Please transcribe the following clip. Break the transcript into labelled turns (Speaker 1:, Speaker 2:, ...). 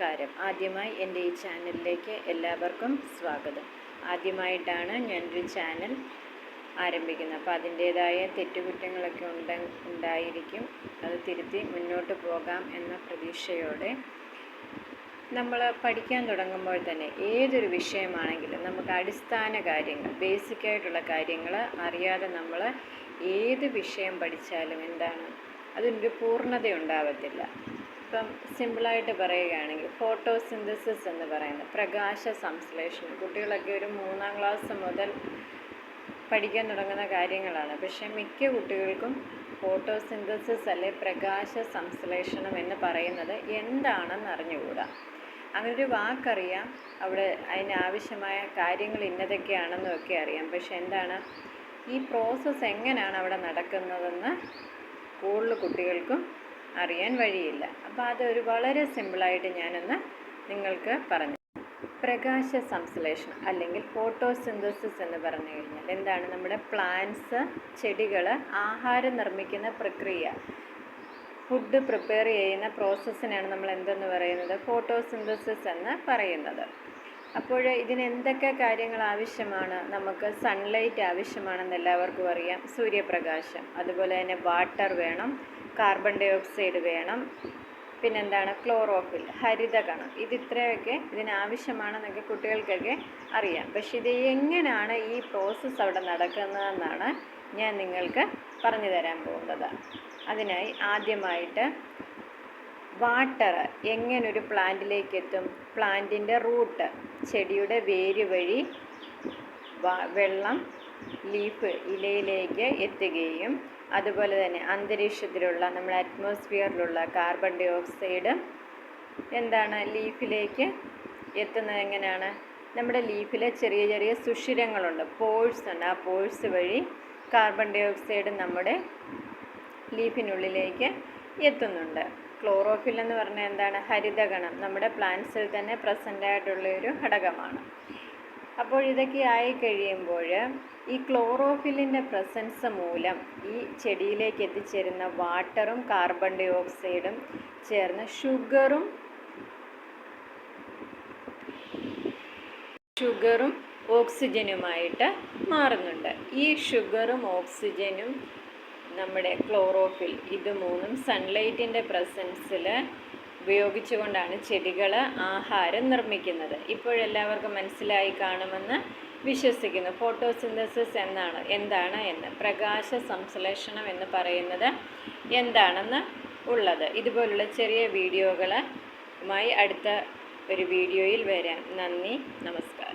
Speaker 1: നമസ്കാരം. ആദ്യമായി എൻ്റെ ഈ ചാനലിലേക്ക് എല്ലാവർക്കും സ്വാഗതം. ആദ്യമായിട്ടാണ് ഞാനൊരു ചാനൽ ആരംഭിക്കുന്നത്. അപ്പോൾ അതിൻ്റേതായ തെറ്റുകുറ്റങ്ങളൊക്കെ ഉണ്ടായിരിക്കും. അത് തിരുത്തി മുന്നോട്ട് പോകാം എന്ന പ്രതീക്ഷയോടെ നമ്മൾ പഠിക്കാൻ തുടങ്ങുമ്പോൾ തന്നെ ഏതൊരു വിഷയമാണെങ്കിലും നമുക്ക് അടിസ്ഥാന കാര്യങ്ങൾ, ബേസിക്കായിട്ടുള്ള കാര്യങ്ങൾ അറിയാതെ നമ്മൾ ഏത് വിഷയം പഠിച്ചാലും അതിനൊരു പൂർണ്ണത ഉണ്ടാവത്തില്ല. ഇപ്പം സിമ്പിളായിട്ട് പറയുകയാണെങ്കിൽ ഫോട്ടോസിന്തസിസ് എന്ന് പറയുന്നത് പ്രകാശ സംശ്ലേഷണം, കുട്ടികളൊക്കെ ഒരു 3ാം ക്ലാസ് മുതൽ പഠിക്കാൻ തുടങ്ങുന്ന കാര്യങ്ങളാണ്. പക്ഷേ മിക്ക കുട്ടികൾക്കും ഫോട്ടോസിന്തസിസ് അല്ലെ പ്രകാശ സംശ്ലേഷണം എന്ന് പറയുന്നത് എന്താണെന്ന് അറിഞ്ഞുകൂടാ. അങ്ങനൊരു വാക്കറിയാം, അവിടെ അതിനാവശ്യമായ കാര്യങ്ങൾ ഇന്നതൊക്കെയാണെന്നൊക്കെ അറിയാം. പക്ഷെ ഈ പ്രോസസ്സ് എങ്ങനെയാണ് അവിടെ നടക്കുന്നതെന്ന് കൂടുതൽ കുട്ടികൾക്കും അറിയാൻ വഴിയില്ല. അപ്പോൾ അതൊരു വളരെ സിമ്പിളായിട്ട് ഞാനൊന്ന് നിങ്ങൾക്ക് പറഞ്ഞു. പ്രകാശ സംശ്ലേഷണം അല്ലെങ്കിൽ ഫോട്ടോസിന്തസിസ് എന്ന് പറഞ്ഞു കഴിഞ്ഞാൽ നമ്മുടെ പ്ലാന്റ്സ്, ചെടികൾ ആഹാരം നിർമ്മിക്കുന്ന പ്രക്രിയ, ഫുഡ് പ്രിപ്പയർ ചെയ്യുന്ന പ്രോസസ്സിനാണ് നമ്മൾ എന്തെന്ന് പറയുന്നത്, ഫോട്ടോസിന്തസിസ് എന്ന് പറയുന്നത്. അപ്പോൾ ഇതിന് എന്തൊക്കെ കാര്യങ്ങൾ ആവശ്യമാണ്? നമുക്ക് സൺലൈറ്റ് ആവശ്യമാണെന്ന് എല്ലാവർക്കും അറിയാം, സൂര്യപ്രകാശം. അതുപോലെ തന്നെ വാട്ടർ വേണം, കാർബൺ ഡൈ ഓക്സൈഡ് വേണം, ക്ലോറോഫിൽ, ഹരിതകണം. ഇത്രയൊക്കെ ഇതിനാവശ്യമാണെന്നൊക്കെ കുട്ടികൾക്കൊക്കെ അറിയാം. പക്ഷെ ഇത് എങ്ങനെയാണ് ഈ പ്രോസസ്സ് അവിടെ നടക്കുന്നതെന്നാണ് ഞാൻ നിങ്ങൾക്ക് പറഞ്ഞു തരാൻ പോകുന്നത്. അതിനായി ആദ്യമായിട്ട് വാട്ടർ എങ്ങനൊരു പ്ലാന്റിലേക്ക് എത്തും? പ്ലാന്റിൻ്റെ റൂട്ട്, ചെടിയുടെ വേര് വഴി വെള്ളം ഇലയിലേക്ക് എത്തുകയും അതുപോലെ തന്നെ അന്തരീക്ഷത്തിലുള്ള നമ്മുടെ അറ്റ്മോസ്ഫിയറിലുള്ള കാർബൺ ഡൈ ഓക്സൈഡ് ലീഫിലേക്ക് എത്തുന്നത് എങ്ങനെയാണ്? നമ്മുടെ ലീഫിൽ ചെറിയ ചെറിയ സുഷിരങ്ങളുണ്ട്, പോഴ്സ് ഉണ്ട്. ആ പോഴ്സ് വഴി കാർബൺ ഡൈ ഓക്സൈഡ് നമ്മുടെ ലീഫിനുള്ളിലേക്ക് എത്തുന്നുണ്ട്. ക്ലോറോഫിൽ എന്ന് പറഞ്ഞാൽ ഹരിതകണം, നമ്മുടെ പ്ലാന്റ്സിൽ തന്നെ പ്രസൻ്റ് ആയിട്ടുള്ളൊരു ഘടകമാണ്. അപ്പോൾ ഇതൊക്കെ ആയിക്കഴിയുമ്പോൾ ഈ ക്ലോറോഫില്ലിൻ്റെ പ്രസൻസ് മൂലം ഈ ചെടിയിലേക്ക് എത്തിച്ചേരുന്ന വാട്ടറും കാർബൺ ഡൈ ഓക്സൈഡും ചേർന്ന് ഷുഗറും ഓക്സിജനുമായിട്ട് മാറുന്നുണ്ട്. ഈ ഷുഗറും ഓക്സിജനും നമ്മുടെ ക്ലോറോഫിൽ, ഇത് മൂന്നും സൺലൈറ്റിൻ്റെ പ്രസൻസിൽ ഉപയോഗിച്ചുകൊണ്ടാണ് ചെടികൾ ആഹാരം നിർമ്മിക്കുന്നത്. ഇപ്പോഴെല്ലാവർക്കും മനസ്സിലായി കാണുമെന്ന് വിശ്വസിക്കുന്നു ഫോട്ടോസിന്തസിസ് എന്താണ് എന്ന്. പ്രകാശ സംശ്ലേഷണം എന്ന് പറയുന്നത് എന്താണെന്ന് ഉള്ളത്. ഇതുപോലുള്ള ചെറിയ വീഡിയോകളുമായി അടുത്ത ഒരു വീഡിയോയിൽ വരാം. നന്ദി, നമസ്കാരം.